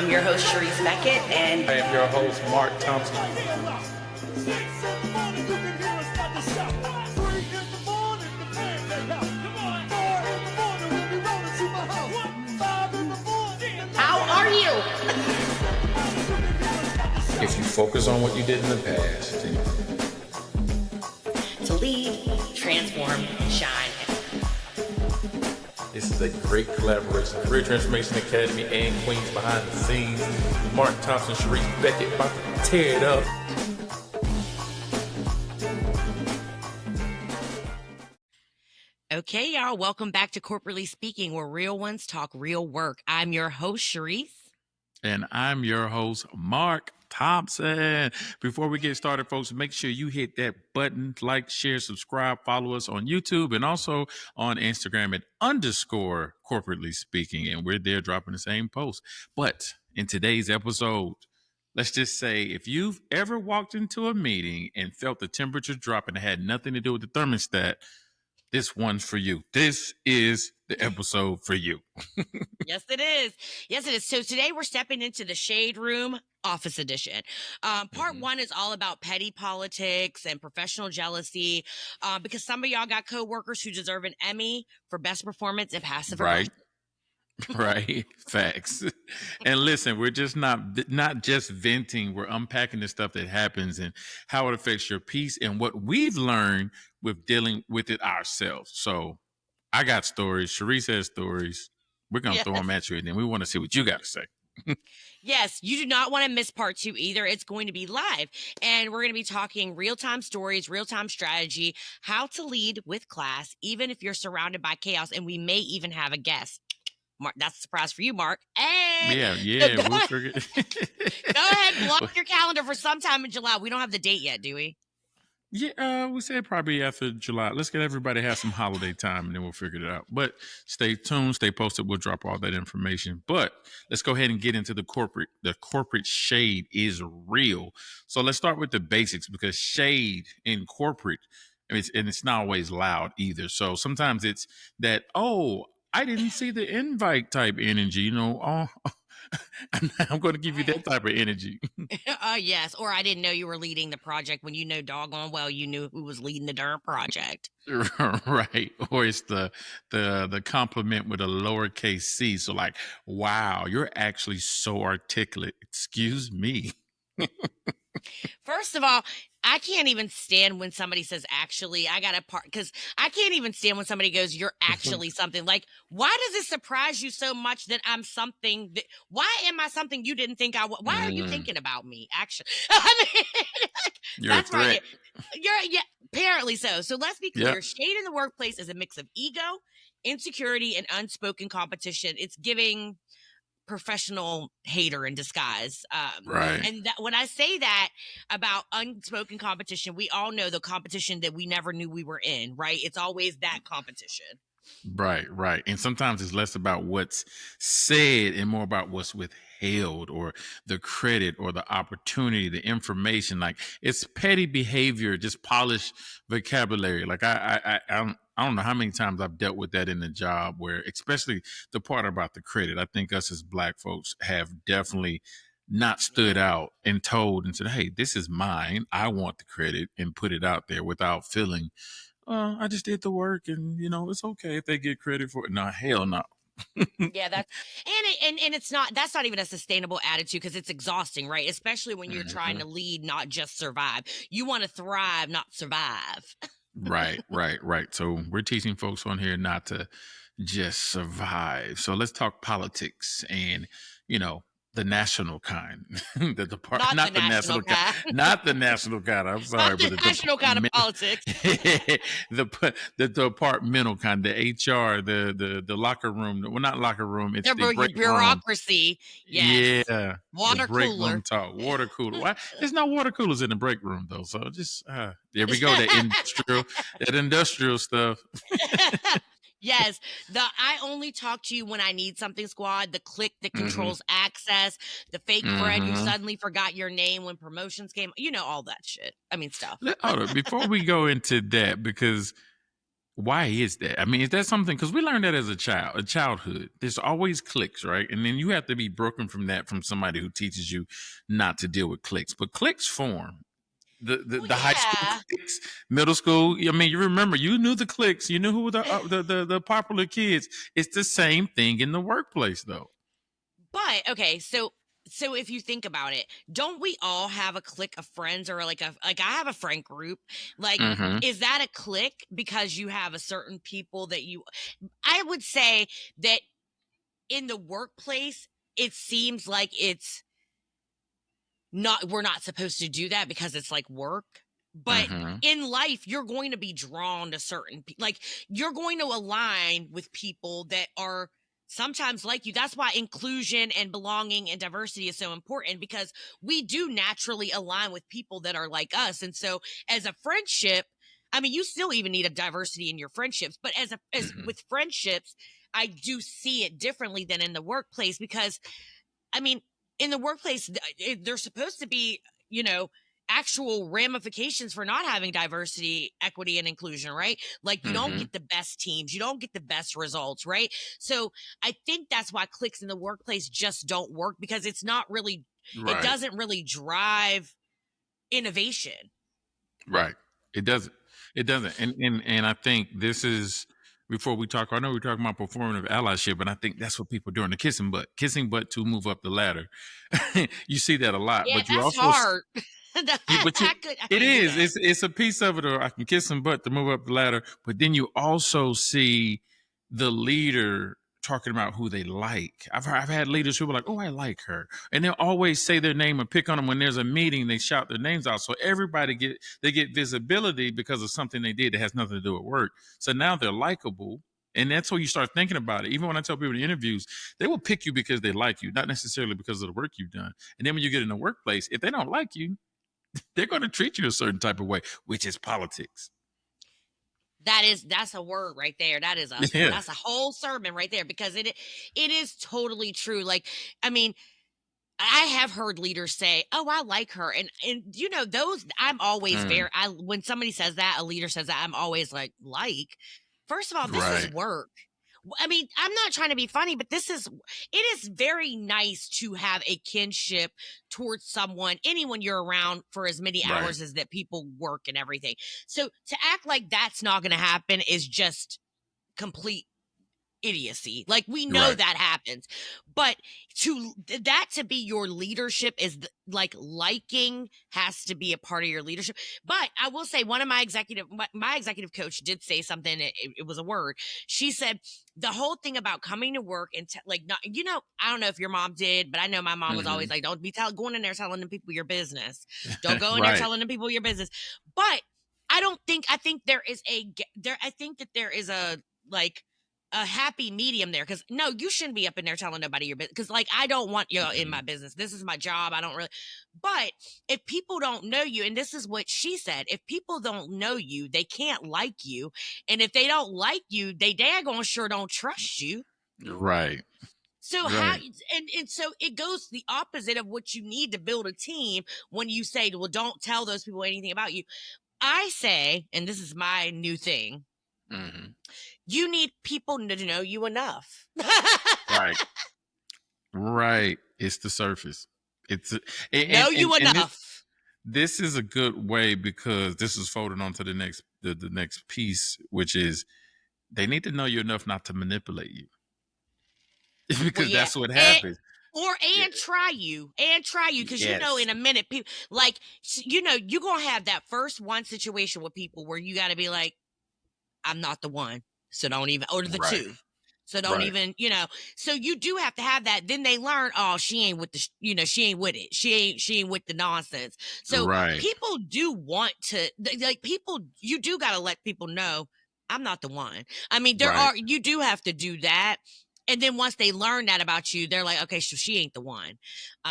I'm your host, Charise Beckett, and I am your host, Mark Thompson. how are you? If you focus on what you did in the past, To lead, transform, shine. this is a great collaboration. Career Transformation Academy and Queens Behind the Scenes. Mark Thompson, Charise Beckett, about to tear it up. Okay, y'all, welcome back to Corporately Speaking, where real ones talk real work. I'm your host, Charise. And I'm your host, Mark Thompson. Before we get started, folks, make sure you hit that button, like, share, subscribe, follow us on YouTube and also on Instagram at _corporately speaking. And we're there dropping the same post. But in today's episode, let's just say if you've ever walked into a meeting and felt the temperature drop and it had nothing to do with the thermostat, this one's for you. This is the episode for you. Yes, it is. Yes, it is. So today we're stepping into the Shade Room Office Edition. Part one is all about petty politics and professional jealousy, because some of y'all got coworkers who deserve an Emmy for best performance in passive Right. aggression. Right. Facts. And listen, we're just not just venting. We're unpacking the stuff that happens and how it affects your peace and what we've learned with dealing with it ourselves. So I got stories. Charise has stories. We're going to throw them at you, and then we want to see what you got to say. Yes, you do not want to miss part two either. It's going to be live, and we're going to be talking real-time stories, real-time strategy, how to lead with class, even if you're surrounded by chaos, and we may even have a guest. Mark, that's a surprise for you, Mark. And Yeah. go, We'll ahead, figure go ahead, block your calendar for sometime in July. We don't have the date yet, do we? Yeah, we said probably after July. Let's get everybody have some holiday time, and then we'll figure it out. But stay tuned, stay posted. We'll drop all that information. But let's go ahead and get into the corporate. The corporate shade is real. So let's start with the basics, because shade in corporate, it's not always loud either. So sometimes it's that, oh, I didn't see the invite type energy. Oh, I'm going to give you that type of energy. Yes. Or I didn't know you were leading the project when you know doggone well you knew who was leading the darn project. Right. Or it's the compliment with a lowercase c. So like, wow, you're actually so articulate. Excuse me. First of all, I can't even stand when somebody says actually. I got a part, because I can't even stand when somebody goes, you're actually something. Like, why does it surprise you so much that I'm something that, why am I something you didn't think I was? Why are you thinking about me? Actually, I mean, You're a that's right. threat. Yeah, apparently so. So let's be clear. Yep. Shade in the workplace is a mix of ego, insecurity, and unspoken competition. It's giving professional hater in disguise. Right. And when I say that about unspoken competition, we all know the competition that we never knew we were in, right? It's always that competition. Right. And sometimes it's less about what's said and more about what's withheld, or the credit or the opportunity, the information. Like, it's petty behavior, just polished vocabulary. Like I don't know how many times I've dealt with that in the job, where especially the part about the credit. I think us as Black folks have definitely not stood out and told and said, hey, this is mine. I want the credit, and put it out there without feeling, I just did the work, and it's okay if they get credit for it. No, hell no. Yeah, that's and it's not, that's not even a sustainable attitude, because it's exhausting, right? Especially when you're trying to lead, not just survive. You want to thrive, not survive. Right. So we're teaching folks on here not to just survive. So let's talk politics and, the national kind. Not the national kind. Not the national kind. I'm sorry, Not the national kind of politics. the departmental kind, the HR, the locker room. Well, not locker room. It's the break bureaucracy. room. Yes. Yeah. Water the break cooler. room talk. Water cooler. Why? There's no water coolers in the break room though. So just there we go. That industrial stuff. Yes, I only talk to you when I need something, squad. The click that controls access, the fake friend who suddenly forgot your name when promotions came. All that shit. I mean, stuff. Hold on, before we go into that, because Why is that? I mean, is that something? Because we learned that as a child, a childhood. There's always cliques, right? And then you have to be broken from that from somebody who teaches you not to deal with cliques. But cliques form. Well, The high school yeah, cliques, middle school. I mean, you remember, you knew the cliques, you knew who were the popular kids. It's the same thing in the workplace, though. but okay, so if you think about it, don't we all have a clique of friends or like I have a friend group. Like, Mm-hmm. is that a clique because you have a certain people that you I would say that in the workplace, it seems like it's not we're not supposed to do that because it's like work. But Mm-hmm. in life, you're going to be drawn to like you're going to align with people that are sometimes like you. That's why inclusion and belonging and diversity is so important, because we do naturally align with people that are like us. And so as a friendship, I mean, you still even need a diversity in your friendships, but as Mm-hmm. with friendships, I do see it differently than in the workplace. Because I mean, in the workplace, there's supposed to be, you know, actual ramifications for not having diversity, equity, and inclusion, right? Like, you don't Mm-hmm. get the best teams, you don't get the best results, right? So I think that's why cliques in the workplace just don't work, because it Right. doesn't really drive innovation. Right. It doesn't. It doesn't. And I think this is before we talk. I know we're talking about performative allyship, and I think that's what people are doing. The kissing butt to move up the ladder. You see that a lot, Yeah, but you that's also hard. but you I it can't do is. that. It's a piece of it, or I can kiss some butt to move up the ladder. But then you also see the leader talking about who they like. I've had leaders who were like, "Oh, I like her," and they'll always say their name and pick on them when there's a meeting. They shout their names out, so everybody get visibility because of something they did that has nothing to do with work. So now they're likable. And that's when you start thinking about it. Even when I tell people in interviews, they will pick you because they like you, not necessarily because of the work you've done. And then when you get in the workplace, if they don't like you, they're going to treat you a certain type of way, which is politics. That's a word right there. Yeah. That's a whole sermon right there, because it is totally true. Like, I mean, I have heard leaders say, "Oh, I like her," and those. I'm always Mm, very. I When somebody says that, a leader says that, I'm always like. First of all, this is right. work. I mean, I'm not trying to be funny, but it is very nice to have a kinship towards someone, anyone you're around for as many Right. hours as that people work and everything. So to act like that's not going to happen is just complete idiocy. Like, we know Right. that happens, but to be your leadership is like liking has to be a part of your leadership. But I will say, one of my executive coach did say something. It was a word. She said the whole thing about coming to work and like, not, I don't know if your mom did, but I know my mom was always Hmm. like, don't be going in there telling the people your business. Don't go in there Right. telling the people your business. But I think there is I think that there is like a happy medium there, because no, you shouldn't be up in there telling nobody your business, because like, I don't want you in Hmm. my business. This is my job. I don't really. But if people don't know you, and this is what she said, if people don't know you, they can't like you, and if they don't like you, they daggone sure don't trust you. Right. So how Right. and so it goes the opposite of what you need to build a team. When you say, well, don't tell those people anything about you, I say, and this is my new thing, Hmm. you need people to know you enough. Right. Right. It's the surface. It's Know you and enough. this is a good way because this is folded onto the next piece, which is they need to know you enough not to manipulate you Well, because yeah. that's what And happens. Yeah. try you because Yes. in a minute people like you're gonna have that first one situation with people where you got to be like, I'm not the one, so don't even, or the Right. two, so don't Right. even, so you do have to have that. Then they learn, oh, she ain't with she ain't with it, she ain't with the nonsense. So Right. people do want to, like, people, you do got to let people know, I'm not the one. I mean, Right. you do have to do that. And then once they learn that about you, they're like, okay, so she ain't the one.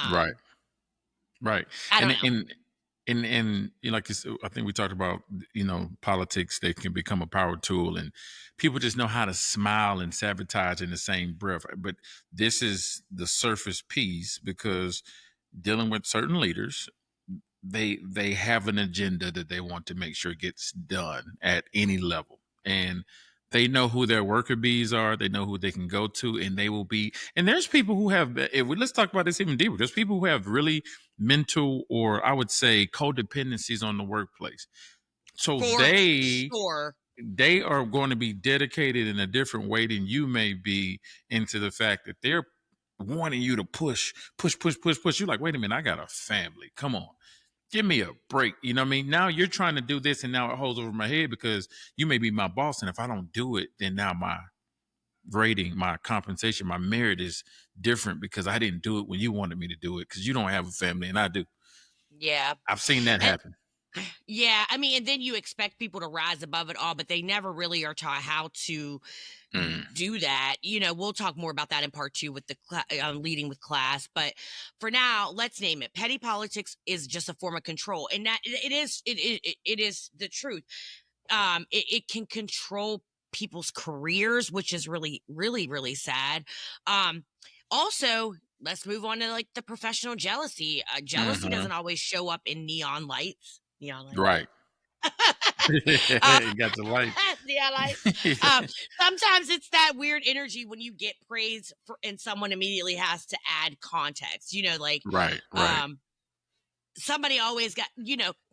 Right. um Right. I don't And know. like you said, I think we talked about, politics, they can become a power tool and people just know how to smile and sabotage in the same breath. But this is the surface piece because dealing with certain leaders, they have an agenda that they want to make sure gets done at any level. and they know who their worker bees are. They know who they can go to, and they will be. And there's people who have. Let's talk about this even deeper. There's people who have really mental, or I would say, codependencies on the workplace. So For sure. they are going to be dedicated in a different way than you may be into the fact that they're wanting you to push. You're like, wait a minute, I got a family. Come on, give me a break. You know what I mean? Now you're trying to do this, and now it holds over my head because you may be my boss, and if I don't do it, then now my rating, my compensation, my merit is different because I didn't do it when you wanted me to do it because you don't have a family and I do. Yeah. I've seen that And happen. yeah, I mean, and then you expect people to rise above it all, but they never really are taught how to Mm, do that. We'll talk more about that in part two with the leading with class. But for now, let's name it. Petty politics is just a form of control, and that it is the truth. It can control people's careers, which is really, really, really sad. Um, Also, let's move on to like the professional jealousy. Jealousy hmm doesn't always show up in neon lights. Neon lights. Right. uh, You got the light. neon lights. Um, Sometimes it's that weird energy when you get praise and someone immediately has to add context. Like Right, right. um, somebody always got,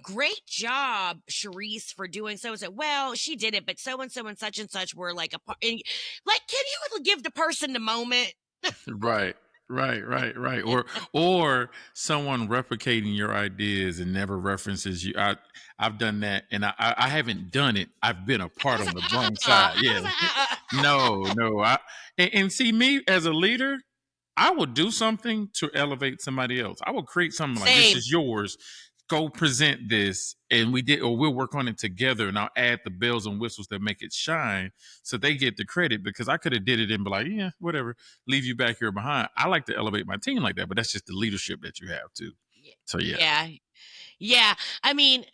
great job, Charise, for doing so and so. Well, she did it, but so and such were like a part. Like, can you give the person the moment? Right. Right. Or someone replicating your ideas and never references you. I've done that, and I haven't done it. I've been a part on the wrong side. Yeah. No. And see me as a leader, I will do something to elevate somebody else. I will create something like this Same. is yours. Go present this, and we'll work on it together, and I'll add the bells and whistles that make it shine, so they get the credit because I could have did it and be like, yeah, whatever, leave you back here behind. I like to elevate my team like that, but that's just the leadership that you have too. So yeah. Yeah. Yeah. I mean,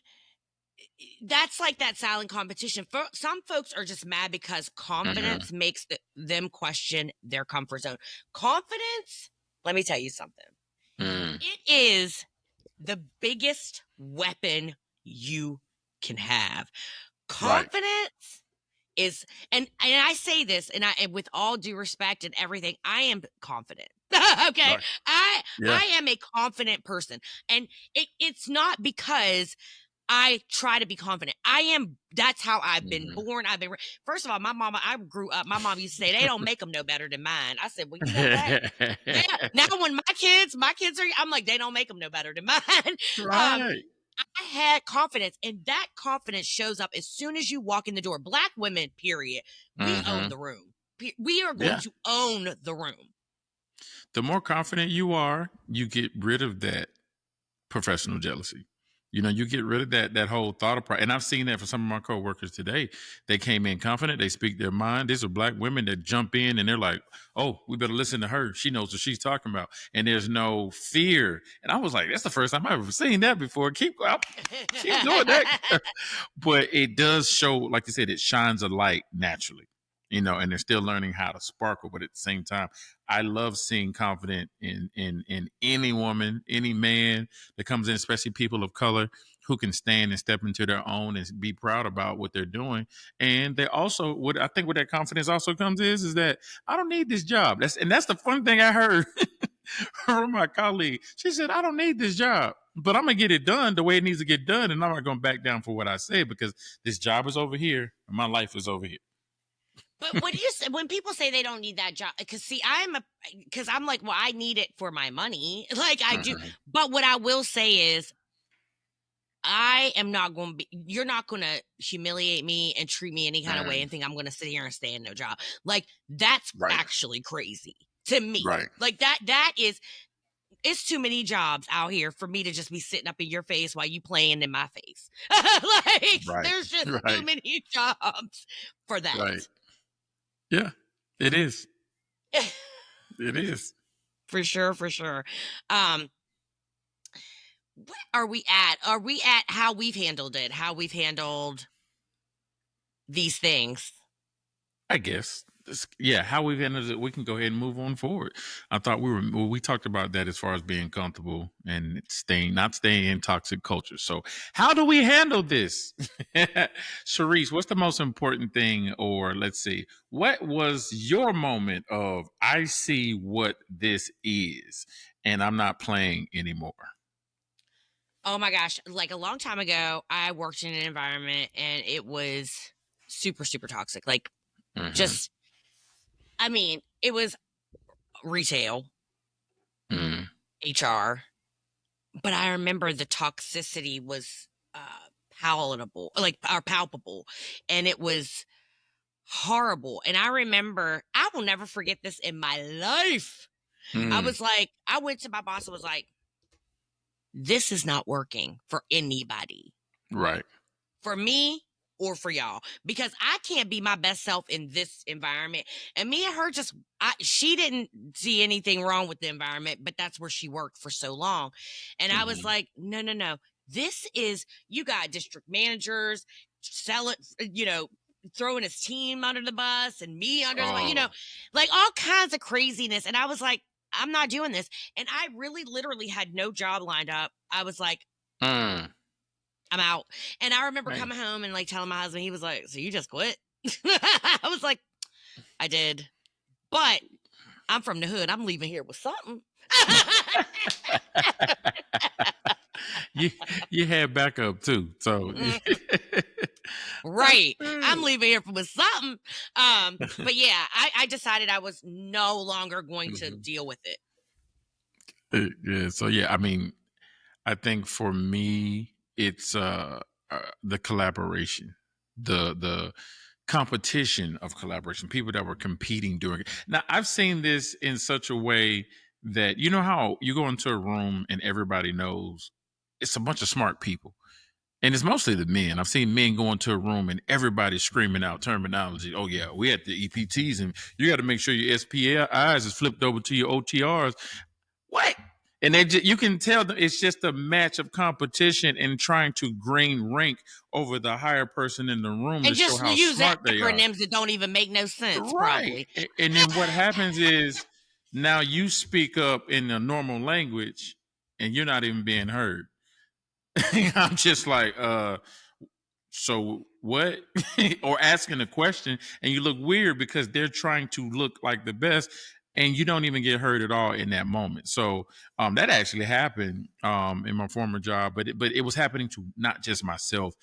that's like that silent competition. Some folks are just mad because Hmm. confidence makes them question their comfort zone. Confidence, let me tell you something. Mm, It is the biggest weapon you can have. right, Confidence is, and I say this, and with all due respect and everything, I am confident. Okay, right, I yeah. I am a confident person, and it's not because I try to be confident. I am. That's how I've been Hmm. born. First of all, my mama. I grew up. My mom used to say they don't make them no better than mine. I said, well, you know what? Yeah. Now when my kids are, I'm like, they don't make them no better than mine. um, Right. I had confidence, and that confidence shows up as soon as you walk in the door. Black women, period. We own Hmm. the room. We are going Yeah. to own the room. The more confident you are, you get rid of that professional jealousy. You know, you get rid of that whole thought of pride. And I've seen that for some of my coworkers today. They came in confident, they speak their mind. These are black women that jump in and they're like, oh, we better listen to her. She knows what she's talking about. And there's no fear. And I was like, that's the first time I've ever seen that before. Keep doing that. But it does show, like you said, it shines a light naturally. You know, and they're still learning how to sparkle, but at the same time, I love seeing confident in any woman, any man that comes in, especially people of color who can stand and step into their own and be proud about what they're doing. And they also, what I think, what that confidence also comes is that I don't need this job. That's the fun thing I heard from my colleague. She said, I don't need this job, but I'm gonna get it done the way it needs to get done, and I'm not gonna back down for what I say because this job is over here and my life is over here. But what you say when people say they don't need that job, because see, because I'm like, well, I need it for my money, like I do. Mhm. But what I will say is, I am not going to be. You're not going to humiliate me and treat me any kind of way Mm, and think I'm going to sit here and stay in no job. Like that's right, actually crazy to me. right, Like that is. It's too many jobs out here for me to just be sitting up in your face while you playing in my face. Like right, there's just too right, many jobs for right. that. Yeah, it is. It is. For sure, for sure. Um, what are we at? Are we at how we've handled it? How we've handled these things? I guess. Yeah, how we've handled it, we can go ahead and move on forward. I thought we talked about that as far as being comfortable and not staying in toxic culture. So how do we handle this? Charise, what's the most important thing, or let's see, what was your moment of I see what this is and I'm not playing anymore? Oh my gosh, like a long time ago, I worked in an environment and it was super, super toxic. Like, Mm-hmm. just, I mean, it was retail, Mm. HR, but I remember the toxicity was palatable, like, or palpable, and it was horrible. And I remember, I will never forget this in my life. I Mm. was like, I went to my boss and was like, this is not working for anybody, Right. for me or for y'all, because I can't be my best self in this environment. And me and her just, she didn't see anything wrong with the environment, but that's where she worked for so long. And I was Mm-hmm. like, no, no, no. This is, you got district managers, sell it, throwing his team under the bus and me under the bus, Oh. like all kinds of craziness. And I was like, I'm not doing this. And I really literally had no job lined up. I was like, Mm. I'm out. And I remember Hey. coming home and like telling my husband, he was like, so you just quit? I was like, I did. But I'm from the hood. I'm leaving here with something. you you had backup too, so that's Right. I'm good. leaving here with something. But yeah, I decided I was no longer going to Mhm. deal with it. Yeah, so yeah, I mean, I think for me, it's the collaboration, the competition of collaboration, people that were competing during it. Now, I've seen this in such a way that you know how you go into a room and everybody knows it's a bunch of smart people. And it's mostly the men. I've seen men go into a room and everybody's screaming out terminology. Oh yeah, we at the EPTs, and you got to make sure your SPIs is flipped over to your OTRs. What? And you can tell that it's just a match of competition and trying to gain rank over the higher person in the room to And show just how use smart they are. acronyms that don't even make no sense, Right. probably. And then what happens is now you speak up in the normal language and you're not even being heard. I'm just like, so what? Or asking a question and you look weird because they're trying to look like the best and you don't even get hurt at all in that moment. So that actually happened in my former job, but it was happening to not just myself.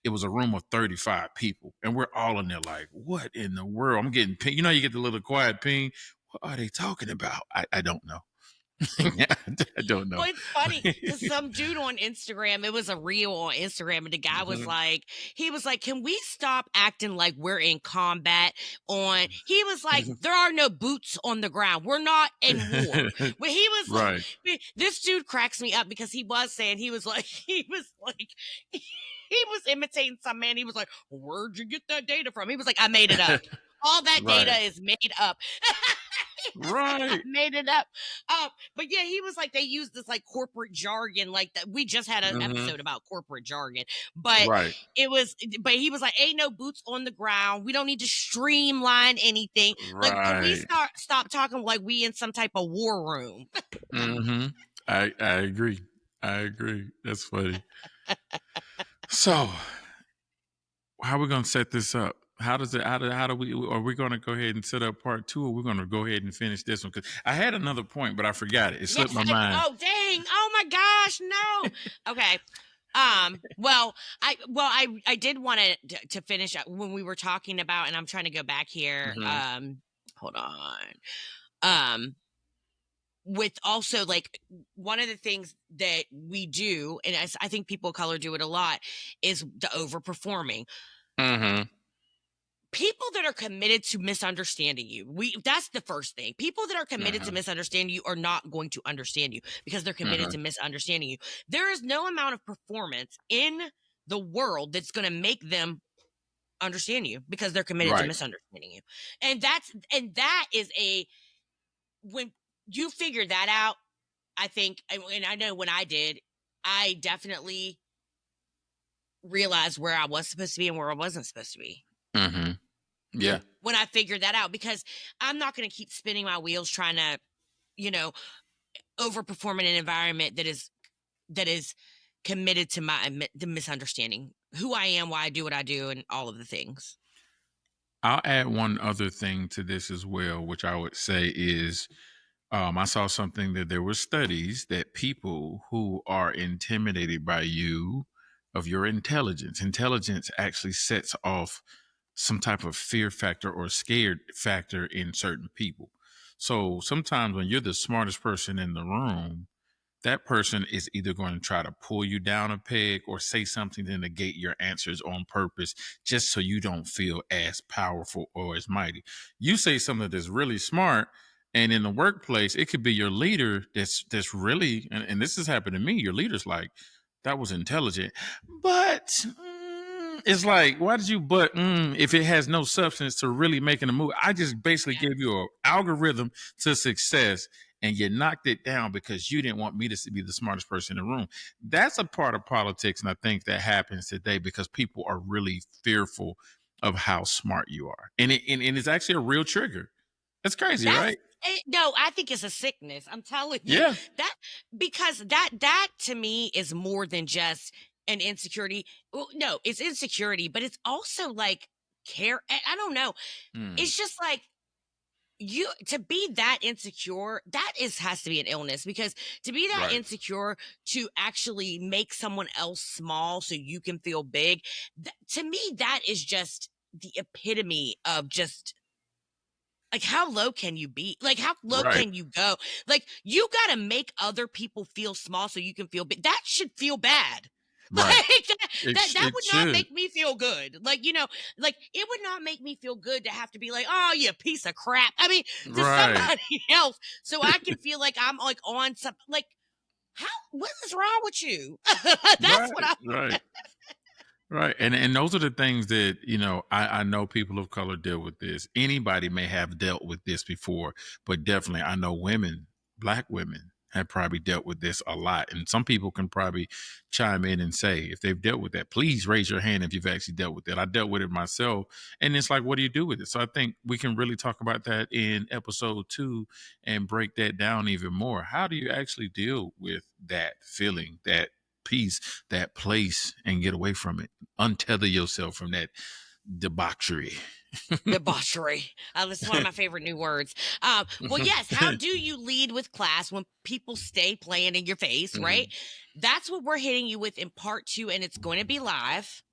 It was a room of 35 people and we're all in there like, what in the world? I'm getting ping. You know, you get the little quiet ping. What are they talking about? I don't know. I don't know. Well, it's funny because some dude on Instagram, it was a reel on Instagram, and the guy was Mhm. like, he was like, can we stop acting like we're in combat? He was like, there are no boots on the ground. We're not in war. But he was like, Right. this dude cracks me up because he was saying, he was like, he was imitating some man. He was like, where'd you get that data from? He was like, I made it up. All that data Right. is made up. I Right. made it up. But yeah, he was like, they use this like corporate jargon, like that. We just had an Mhm. episode about corporate jargon, but Right. but he was like, ain't no boots on the ground. We don't need to streamline anything. Like, can we Right. stop talking like we in some type of war room? Mhm. I agree. I agree. That's funny. So, how are we gonna set this up? How do we are we gonna go ahead and set up part two, or we're gonna go ahead and finish this one? Because I had another point, but I forgot it. It slipped Yes. my mind. Oh dang. Oh my gosh. No. Okay. I did want to finish up when we were talking about, and I'm trying to go back here. Mhm. Hold on. Um, with also like one of the things that we do, and I think people of color do it a lot, is the overperforming. Mhm. People that are committed to misunderstanding you, that's the first thing. People that are committed to Mhm. misunderstanding you are not going to understand you because they're committed Mhm. to misunderstanding you. There is no amount of performance in the world that's going to make them understand you because they're committed to Right. misunderstanding you. And that is a when you figure that out, I think, and I know when I did, I definitely realized where I was supposed to be and where I wasn't supposed to be. Mhm. Yeah. when I figured that out, because I'm not going to keep spinning my wheels trying to, you know, overperform in an environment that is committed to the misunderstanding who I am, why I do what I do, and all of the things. I'll add one other thing to this as well, which I would say is I saw something that there were studies that people who are intimidated by you, of your intelligence actually sets off some type of fear factor or scared factor in certain people. So sometimes when you're the smartest person in the room, that person is either going to try to pull you down a peg or say something to negate your answers on purpose, just so you don't feel as powerful or as mighty. You say something that's really smart, and in the workplace, it could be your leader that's really, and this has happened to me. Your leader's like, that was intelligent, but it's like, why did you? But if it has no substance to really making a move, I just basically Yeah. gave you an algorithm to success, and you knocked it down because you didn't want me to be the smartest person in the room. That's a part of politics, and I think that happens today because people are really fearful of how smart you are, and it's actually a real trigger. That's crazy, That's right? no, I think it's a sickness. I'm telling you Yeah, that, because that to me is more than just an insecurity. Well, no, it's insecurity, but it's also like care. I don't know. mm, It's just like, you to be that insecure, that is has to be an illness, because to be that right, insecure to actually make someone else small so you can feel big, to me that is just the epitome of just, like, how low can you be? Like, how low right, can you go? Like, you got to make other people feel small so you can feel big. That should feel bad. Like, right. that It would not should. make me feel good. Like, like, it would not make me feel good to have to be like, oh, you piece of crap. I mean, to Right, somebody else, so I can feel like I'm like on some, like, how, what is wrong with you? That's what right, I, right. Right. And those are the things that, I know people of color deal with this. Anybody may have dealt with this before, but definitely I know women, Black women, have probably dealt with this a lot. And some people can probably chime in and say, if they've dealt with that, please raise your hand if you've actually dealt with it. I dealt with it myself. And it's like, what do you do with it? So I think we can really talk about that in episode 2 and break that down even more. How do you actually deal with that feeling, that peace, that place, and get away from it? Untether yourself from that debauchery. debauchery. This is one of my favorite new words. Well, yes. How do you lead with class when people stay playing in your face, right? Mhm. That's what we're hitting you with in part 2, and it's going to be live.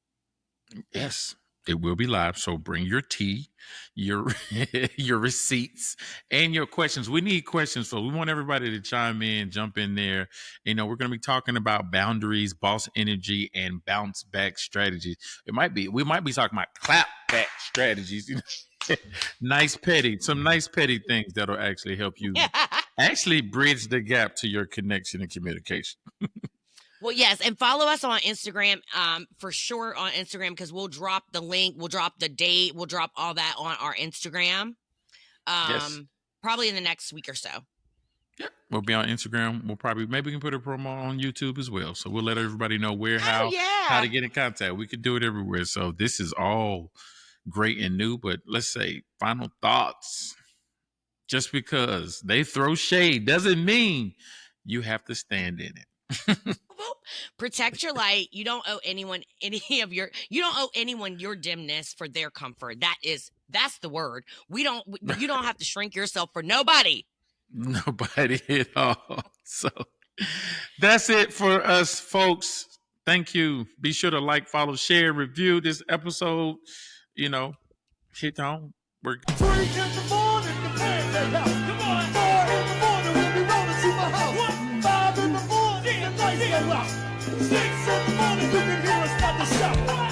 Yes, it will be live. So bring your tea, your your receipts, and your questions. We need questions, so we want everybody to chime in, jump in there. We're going to be talking about boundaries, boss energy, and bounce back strategies. We might be talking about clap back strategies. Some nice petty things that'll actually help you actually bridge the gap to your connection and communication. Well, yes, and follow us on Instagram, for sure, on Instagram, because we'll drop the link, we'll drop the date, we'll drop all that on our Instagram, Yes. probably in the next week or so. Yeah, we'll be on Instagram. Maybe we can put a promo on YouTube as well. So we'll let everybody know where, Oh how to yeah. get in contact. We could do it everywhere. So this is all great and new, but let's say final thoughts. Just because they throw shade doesn't mean you have to stand in it. Well, protect your light. You don't owe anyone you don't owe anyone your dimness for their comfort. That's the word. You don't have to shrink yourself for nobody. Nobody at all. So that's it for us, folks. Thank you. Be sure to like, follow, share, review this episode. Hit on. We're 3 in the morning, the band they out. Come on. 4 in the morning, we'll be rolling to my house. 5 in the morning, the lights go out. 6 in the morning, you can hear us about to shout.